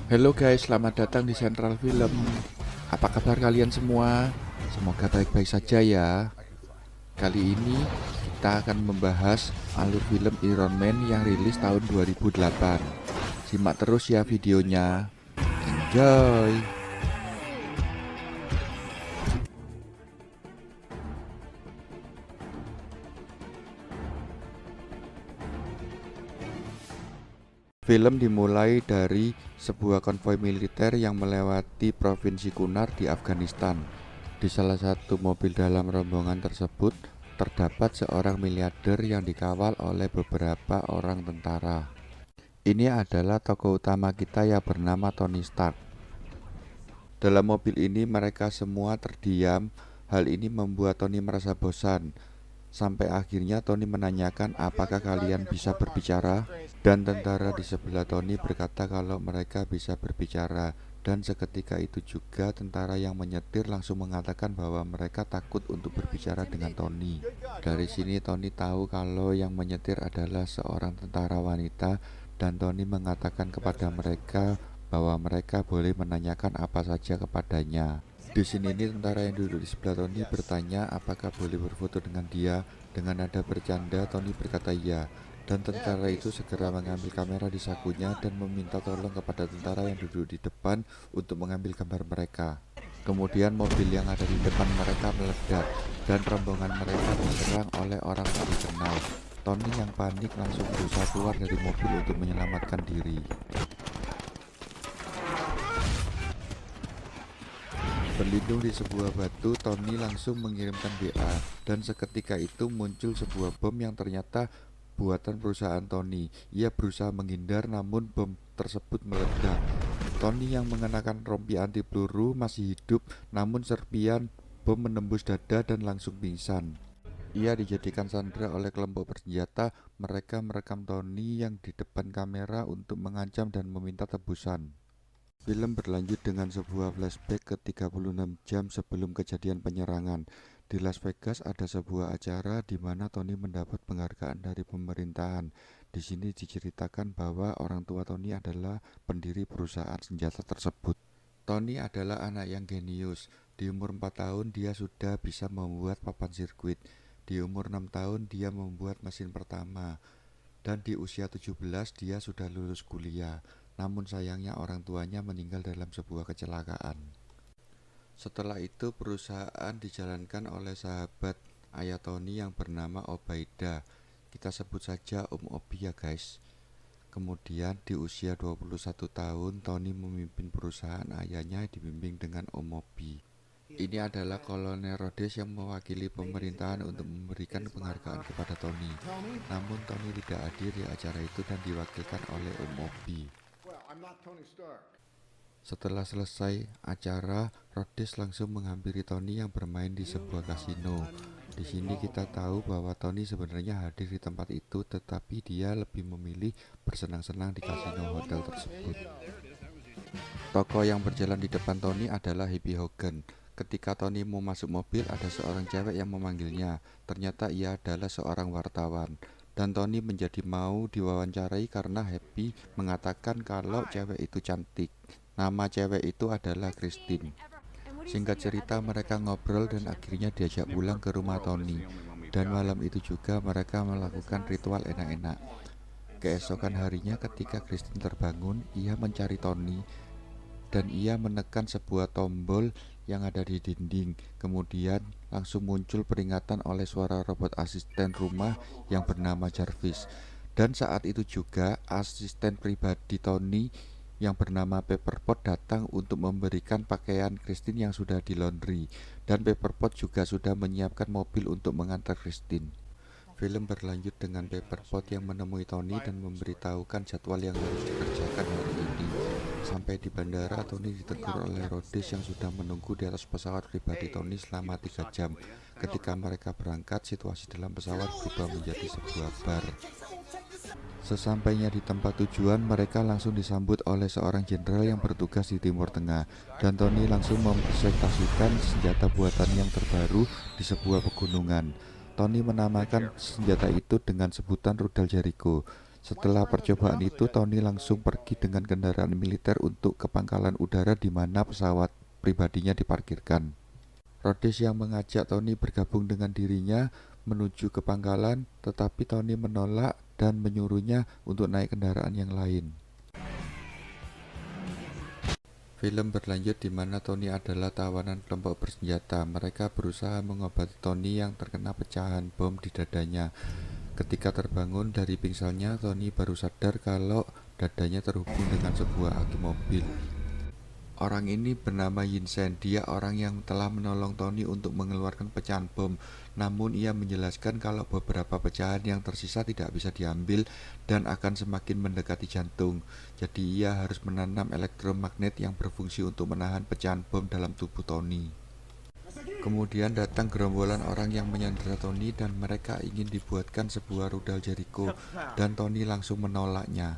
Halo guys, selamat datang di Central Film. Apa kabar kalian semua? Semoga baik-baik saja ya. Kali ini kita akan membahas alur film Iron Man yang rilis tahun 2008. Simak terus ya videonya. Enjoy! Film dimulai dari sebuah konvoi militer yang melewati provinsi Kunar di Afghanistan. Di salah satu mobil dalam rombongan tersebut terdapat seorang miliarder yang dikawal oleh beberapa orang tentara. Ini adalah tokoh utama kita yang bernama Tony Stark. Dalam mobil ini mereka semua terdiam. Hal ini membuat Tony merasa bosan. Sampai akhirnya Tony menanyakan apakah kalian bisa berbicara, dan tentara di sebelah Tony berkata kalau mereka bisa berbicara, dan seketika itu juga tentara yang menyetir langsung mengatakan bahwa mereka takut untuk berbicara dengan Tony. Dari sini Tony tahu kalau yang menyetir adalah seorang tentara wanita, dan Tony mengatakan kepada mereka bahwa mereka boleh menanyakan apa saja kepadanya. Di sini tentara yang duduk di sebelah Tony bertanya apakah boleh berfoto dengan dia. Dengan nada bercanda, Tony berkata iya, dan tentara itu segera mengambil kamera di sakunya dan meminta tolong kepada tentara yang duduk di depan untuk mengambil gambar mereka. Kemudian mobil yang ada di depan mereka meledak dan rombongan mereka diserang oleh orang tak dikenal. Tony yang panik langsung berusaha keluar dari mobil untuk menyelamatkan diri. Berlindung di sebuah batu, Tony langsung mengirimkan WA, dan seketika itu muncul sebuah bom yang ternyata buatan perusahaan Tony. Ia berusaha menghindar namun bom tersebut meledak. Tony yang mengenakan rompi anti peluru masih hidup, namun serpian bom menembus dada dan langsung pingsan. Ia dijadikan sandera oleh kelompok bersenjata. Mereka merekam Tony yang di depan kamera untuk mengancam dan meminta tebusan. Film berlanjut dengan sebuah flashback ke 36 jam sebelum kejadian penyerangan. Di Las Vegas ada sebuah acara di mana Tony mendapat penghargaan dari pemerintahan. Di sini diceritakan bahwa orang tua Tony adalah pendiri perusahaan senjata tersebut. Tony adalah anak yang genius. Di umur 4 tahun dia sudah bisa membuat papan sirkuit. Di umur 6 tahun dia membuat mesin pertama. Dan di usia 17 dia sudah lulus kuliah. Namun sayangnya orang tuanya meninggal dalam sebuah kecelakaan. Setelah itu perusahaan dijalankan oleh sahabat ayah Tony yang bernama Obaida. Kita sebut saja Om Obi ya guys. Kemudian di usia 21 tahun Tony memimpin perusahaan ayahnya dibimbing dengan Om Obi. Ini adalah Kolonel Rhodes yang mewakili pemerintahan untuk memberikan penghargaan kepada Tony. Namun Tony tidak hadir di acara itu dan diwakilkan oleh Om Obi. Setelah selesai acara, Rhodes langsung menghampiri Tony yang bermain di sebuah kasino. Di sini kita tahu bahwa Tony sebenarnya hadir di tempat itu, tetapi dia lebih memilih bersenang-senang di kasino hotel tersebut. Tokoh yang berjalan di depan Tony adalah Happy Hogan. Ketika Tony mau masuk mobil, ada seorang cewek yang memanggilnya. Ternyata ia adalah seorang wartawan. Dan Tony menjadi mau diwawancarai karena Happy mengatakan kalau cewek itu cantik. Nama cewek itu adalah Christine. Singkat cerita mereka ngobrol dan akhirnya diajak pulang ke rumah Tony. Dan malam itu juga mereka melakukan ritual enak-enak. Keesokan harinya ketika Christine terbangun, ia mencari Tony dan ia menekan sebuah tombol yang ada di dinding. Kemudian langsung muncul peringatan oleh suara robot asisten rumah yang bernama Jarvis. Dan saat itu juga asisten pribadi Tony yang bernama Pepperpot datang untuk memberikan pakaian Christine yang sudah di laundry. Dan Pepperpot juga sudah menyiapkan mobil untuk mengantar Christine. Film berlanjut dengan Pepperpot yang menemui Tony dan memberitahukan jadwal yang harus dikerjakan hari ini. Sampai di bandara, Tony ditegur oleh Rhodes yang sudah menunggu di atas pesawat pribadi Tony selama 3 jam. Ketika mereka berangkat, situasi dalam pesawat berubah menjadi sebuah bar. Sesampainya di tempat tujuan, mereka langsung disambut oleh seorang jenderal yang bertugas di Timur Tengah, dan Tony langsung mempresentasikan senjata buatan yang terbaru di sebuah pegunungan. Tony menamakan senjata itu dengan sebutan rudal Jericho. Setelah percobaan itu, Tony langsung pergi dengan kendaraan militer untuk ke pangkalan udara di mana pesawat pribadinya diparkirkan. Rhodes yang mengajak Tony bergabung dengan dirinya menuju ke pangkalan, tetapi Tony menolak dan menyuruhnya untuk naik kendaraan yang lain. Film berlanjut di mana Tony adalah tawanan kelompok bersenjata. Mereka berusaha mengobati Tony yang terkena pecahan bom di dadanya. Ketika terbangun dari pingsannya, Tony baru sadar kalau dadanya terhubung dengan sebuah aki mobil. Orang ini bernama Yinsen. Dia orang yang telah menolong Tony untuk mengeluarkan pecahan bom. Namun ia menjelaskan kalau beberapa pecahan yang tersisa tidak bisa diambil dan akan semakin mendekati jantung. Jadi ia harus menanam elektromagnet yang berfungsi untuk menahan pecahan bom dalam tubuh Tony. Kemudian datang gerombolan orang yang menyandera Tony dan mereka ingin dibuatkan sebuah rudal Jericho dan Tony langsung menolaknya.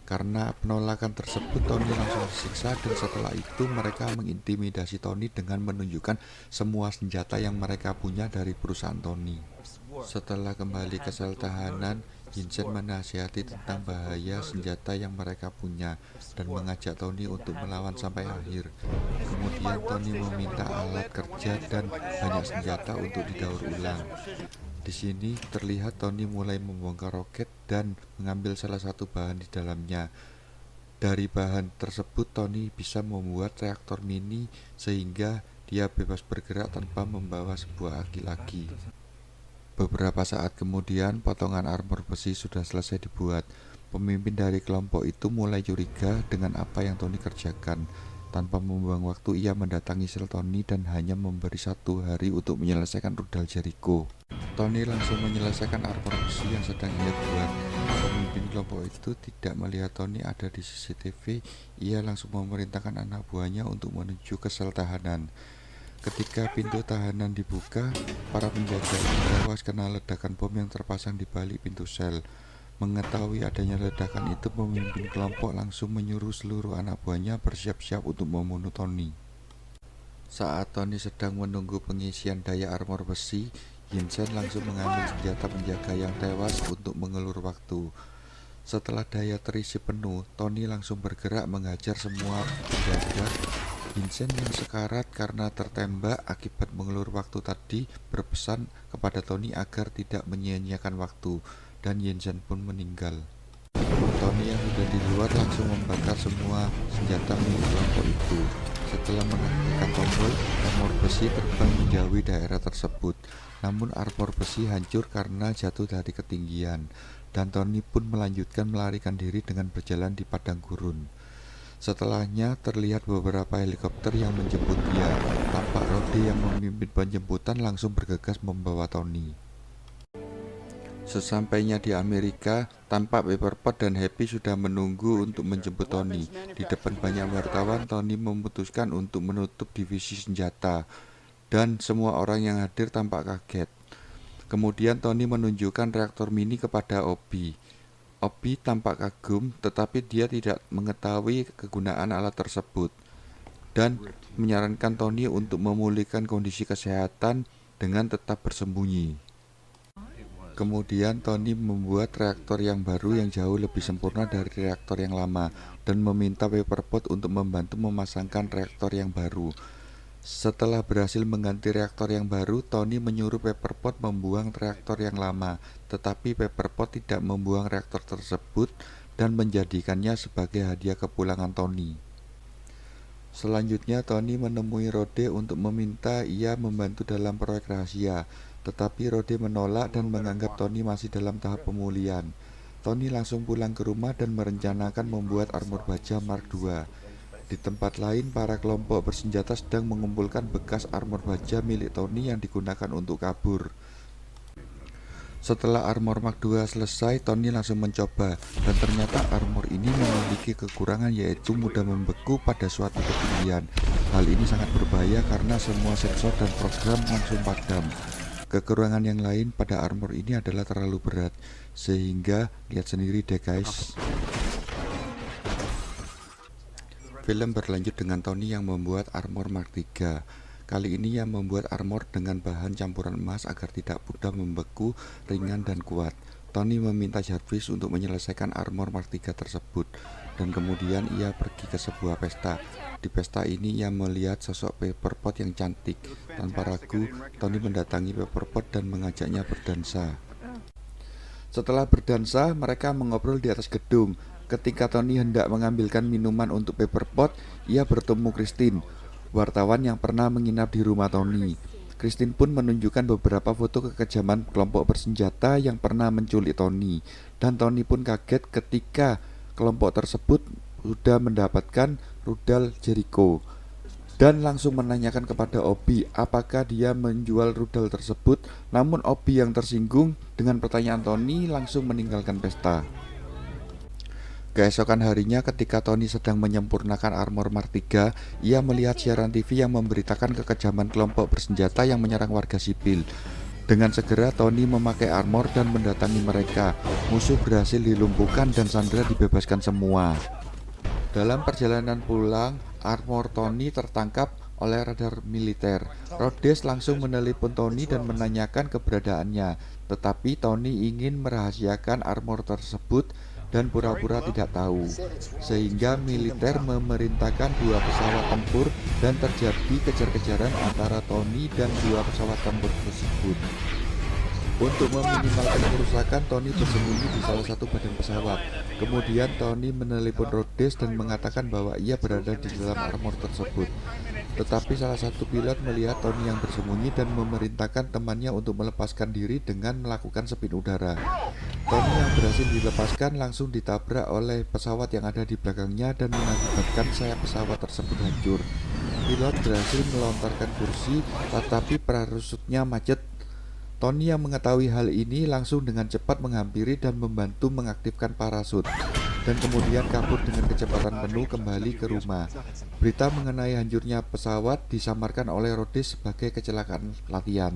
Karena penolakan tersebut, Tony langsung disiksa dan setelah itu mereka mengintimidasi Tony dengan menunjukkan semua senjata yang mereka punya dari perusahaan Tony. Setelah kembali ke sel tahanan, Yinsen menasihati tentang bahaya senjata yang mereka punya dan mengajak Tony untuk melawan sampai akhir. Kemudian Tony meminta alat kerja dan banyak senjata untuk didaur ulang. Di sini terlihat Tony mulai membongkar roket dan mengambil salah satu bahan di dalamnya. Dari bahan tersebut Tony bisa membuat reaktor mini sehingga dia bebas bergerak tanpa membawa sebuah aki lagi. Beberapa saat kemudian potongan armor besi sudah selesai dibuat. Pemimpin dari kelompok itu mulai curiga dengan apa yang Tony kerjakan. Tanpa membuang waktu, ia mendatangi sel Tony dan hanya memberi 1 hari untuk menyelesaikan rudal Jericho. Tony langsung menyelesaikan armor besi yang sedang ia buat. Pemimpin kelompok itu tidak melihat Tony ada di CCTV. Ia langsung memerintahkan anak buahnya untuk menuju ke sel tahanan. Ketika pintu tahanan dibuka, para penjaga tewas karena ledakan bom yang terpasang di balik pintu sel. Mengetahui adanya ledakan itu, pemimpin kelompok langsung menyuruh seluruh anak buahnya bersiap-siap untuk membunuh Tony. Saat Tony sedang menunggu pengisian daya armor besi, Yinsen langsung mengambil senjata penjaga yang tewas untuk mengulur waktu. Setelah daya terisi penuh, Tony langsung bergerak menghajar semua penjaga. Yinsen yang sekarat karena tertembak akibat mengulur waktu tadi berpesan kepada Tony agar tidak menyia-nyiakan waktu. Dan Yinsen pun meninggal. Tony yang sudah di luar langsung membakar semua senjata milik kelompok itu. Setelah mengaktifkan tombol, armor besi terbang menjauhi daerah tersebut. Namun armor besi hancur karena jatuh dari ketinggian. Dan Tony pun melanjutkan melarikan diri dengan berjalan di padang gurun. Setelahnya terlihat beberapa helikopter yang menjemput dia. Tampak Rhodes yang memimpin penjemputan langsung bergegas membawa Tony. Sesampainya di Amerika, tampak Pepperpot dan Happy sudah menunggu untuk menjemput Tony. Di depan banyak wartawan, Tony memutuskan untuk menutup divisi senjata, dan semua orang yang hadir tampak kaget. Kemudian Tony menunjukkan reaktor mini kepada Obi. Obi tampak kagum, tetapi dia tidak mengetahui kegunaan alat tersebut, dan menyarankan Tony untuk memulihkan kondisi kesehatan dengan tetap bersembunyi. Kemudian Tony membuat reaktor yang baru yang jauh lebih sempurna dari reaktor yang lama dan meminta Pepperpot untuk membantu memasangkan reaktor yang baru. Setelah berhasil mengganti reaktor yang baru, Tony menyuruh Pepperpot membuang reaktor yang lama, tetapi Pepperpot tidak membuang reaktor tersebut dan menjadikannya sebagai hadiah kepulangan Tony. Selanjutnya Tony menemui Rhodes untuk meminta ia membantu dalam proyek rahasia. Tetapi Rhodes menolak dan menganggap Tony masih dalam tahap pemulihan. Tony langsung pulang ke rumah dan merencanakan membuat armor baja Mark II. Di tempat lain, para kelompok bersenjata sedang mengumpulkan bekas armor baja milik Tony yang digunakan untuk kabur. Setelah armor Mark II selesai, Tony langsung mencoba, dan ternyata armor ini memiliki kekurangan yaitu mudah membeku pada suatu ketinggian. Hal ini sangat berbahaya karena semua sensor dan program langsung padam. Kekurangan yang lain pada armor ini adalah terlalu berat, sehingga lihat sendiri deh guys. Film berlanjut dengan Tony yang membuat armor Mark III. Kali ini ia membuat armor dengan bahan campuran emas agar tidak mudah membeku, ringan dan kuat. Tony meminta Jarvis untuk menyelesaikan armor Martiga tersebut, dan kemudian ia pergi ke sebuah pesta. Di pesta ini ia melihat sosok Pepperpot yang cantik. Tanpa ragu, Tony mendatangi Pepperpot dan mengajaknya berdansa. Setelah berdansa, mereka mengobrol di atas gedung. Ketika Tony hendak mengambilkan minuman untuk Pepperpot, ia bertemu Christine, wartawan yang pernah menginap di rumah Tony. Christine pun menunjukkan beberapa foto kekejaman kelompok bersenjata yang pernah menculik Tony, dan Tony pun kaget ketika kelompok tersebut sudah mendapatkan rudal Jericho dan langsung menanyakan kepada Obi apakah dia menjual rudal tersebut. Namun Obi yang tersinggung dengan pertanyaan Tony langsung meninggalkan pesta. Keesokan harinya ketika Tony sedang menyempurnakan armor Martiga, ia melihat siaran TV yang memberitakan kekejaman kelompok bersenjata yang menyerang warga sipil. Dengan segera Tony memakai armor dan mendatangi mereka. Musuh berhasil dilumpuhkan dan Sandra dibebaskan semua. Dalam perjalanan pulang, armor Tony tertangkap oleh radar militer. Rhodes langsung menelepon Tony dan menanyakan keberadaannya, tetapi Tony ingin merahasiakan armor tersebut dan pura-pura tidak tahu, sehingga militer memerintahkan 2 pesawat tempur dan terjadi kejar-kejaran antara Tony dan 2 pesawat tempur tersebut. Untuk meminimalkan kerusakan, Tony bersembunyi di salah satu badan pesawat. Kemudian Tony menelepon Rhodes dan mengatakan bahwa ia berada di dalam armor tersebut. Tetapi salah satu pilot melihat Tony yang bersembunyi dan memerintahkan temannya untuk melepaskan diri dengan melakukan spin udara. Tony yang berhasil dilepaskan langsung ditabrak oleh pesawat yang ada di belakangnya dan mengakibatkan sayap pesawat tersebut hancur. Pilot berhasil melontarkan kursi, tetapi parachute-nya macet. Tony yang mengetahui hal ini langsung dengan cepat menghampiri dan membantu mengaktifkan parasut, dan kemudian kabur dengan kecepatan penuh kembali ke rumah. Berita mengenai hancurnya pesawat disamarkan oleh Rhodes sebagai kecelakaan latihan.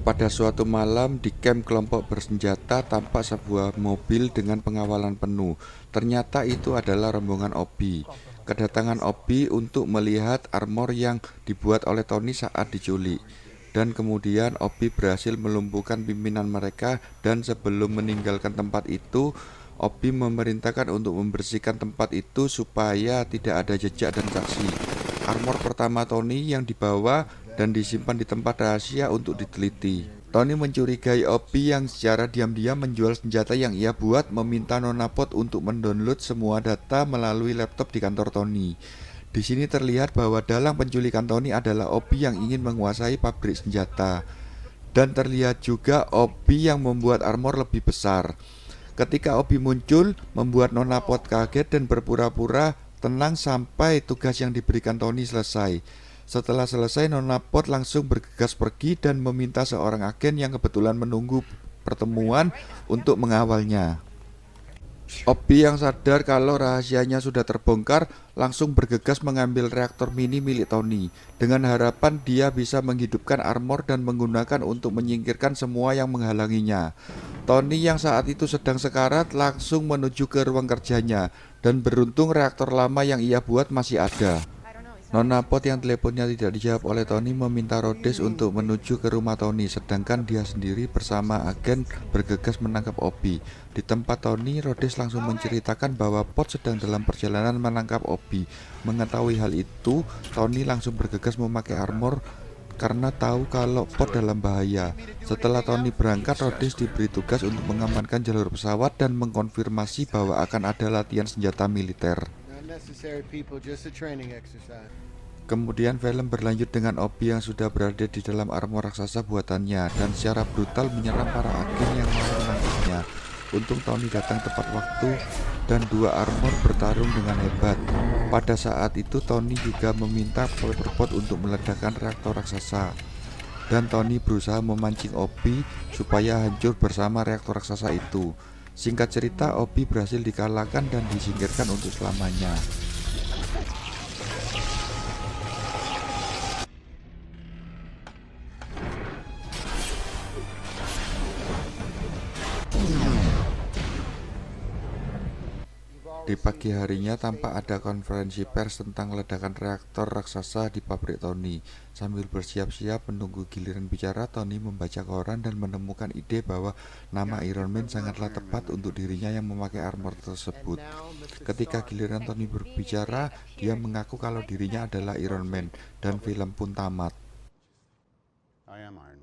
Pada suatu malam di kamp kelompok bersenjata tampak sebuah mobil dengan pengawalan penuh. Ternyata itu adalah rombongan Obi. Kedatangan Obi untuk melihat armor yang dibuat oleh Tony saat diculik. Dan kemudian Obi berhasil melumpuhkan pimpinan mereka, dan sebelum meninggalkan tempat itu, Obi memerintahkan untuk membersihkan tempat itu supaya tidak ada jejak dan saksi. Armor pertama Tony yang dibawa dan disimpan di tempat rahasia untuk diteliti. Tony mencurigai Obi yang secara diam-diam menjual senjata yang ia buat, meminta Nona Pot untuk mendownload semua data melalui laptop di kantor Tony. Di sini terlihat bahwa dalang penculikan Tony adalah Obi yang ingin menguasai pabrik senjata. Dan terlihat juga Obi yang membuat armor lebih besar. Ketika Obi muncul, membuat Nona Pot kaget dan berpura-pura tenang sampai tugas yang diberikan Tony selesai. Setelah selesai, Nona Pot langsung bergegas pergi dan meminta seorang agen yang kebetulan menunggu pertemuan untuk mengawalnya. Obi yang sadar kalau rahasianya sudah terbongkar langsung bergegas mengambil reaktor mini milik Tony dengan harapan dia bisa menghidupkan armor dan menggunakan untuk menyingkirkan semua yang menghalanginya. Tony yang saat itu sedang sekarat langsung menuju ke ruang kerjanya, dan beruntung reaktor lama yang ia buat masih ada. Nona Pot yang teleponnya tidak dijawab oleh Tony meminta Rhodes untuk menuju ke rumah Tony, sedangkan dia sendiri bersama agen bergegas menangkap Obi. Di tempat Tony, Rhodes langsung menceritakan bahwa Pot sedang dalam perjalanan menangkap Obi. Mengetahui hal itu, Tony langsung bergegas memakai armor karena tahu kalau Pot dalam bahaya. Setelah Tony berangkat, Rhodes diberi tugas untuk mengamankan jalur pesawat dan mengkonfirmasi bahwa akan ada latihan senjata militer. Kemudian film berlanjut dengan Obi yang sudah berada di dalam armor raksasa buatannya dan secara brutal menyerang para agen yang mau menangkapnya. Untung Tony datang tepat waktu dan 2 armor bertarung dengan hebat. Pada saat itu Tony juga meminta Pepperpot untuk meledakkan reaktor raksasa, dan Tony berusaha memancing Obi supaya hancur bersama reaktor raksasa itu. Singkat cerita, Obi berhasil dikalahkan dan disingkirkan untuk selamanya. Di pagi harinya tampak ada konferensi pers tentang ledakan reaktor raksasa di pabrik Tony. Sambil bersiap-siap menunggu giliran bicara, Tony membaca koran dan menemukan ide bahwa nama Iron Man sangatlah tepat untuk dirinya yang memakai armor tersebut. Ketika giliran Tony berbicara, dia mengaku kalau dirinya adalah Iron Man dan film pun tamat. I am Iron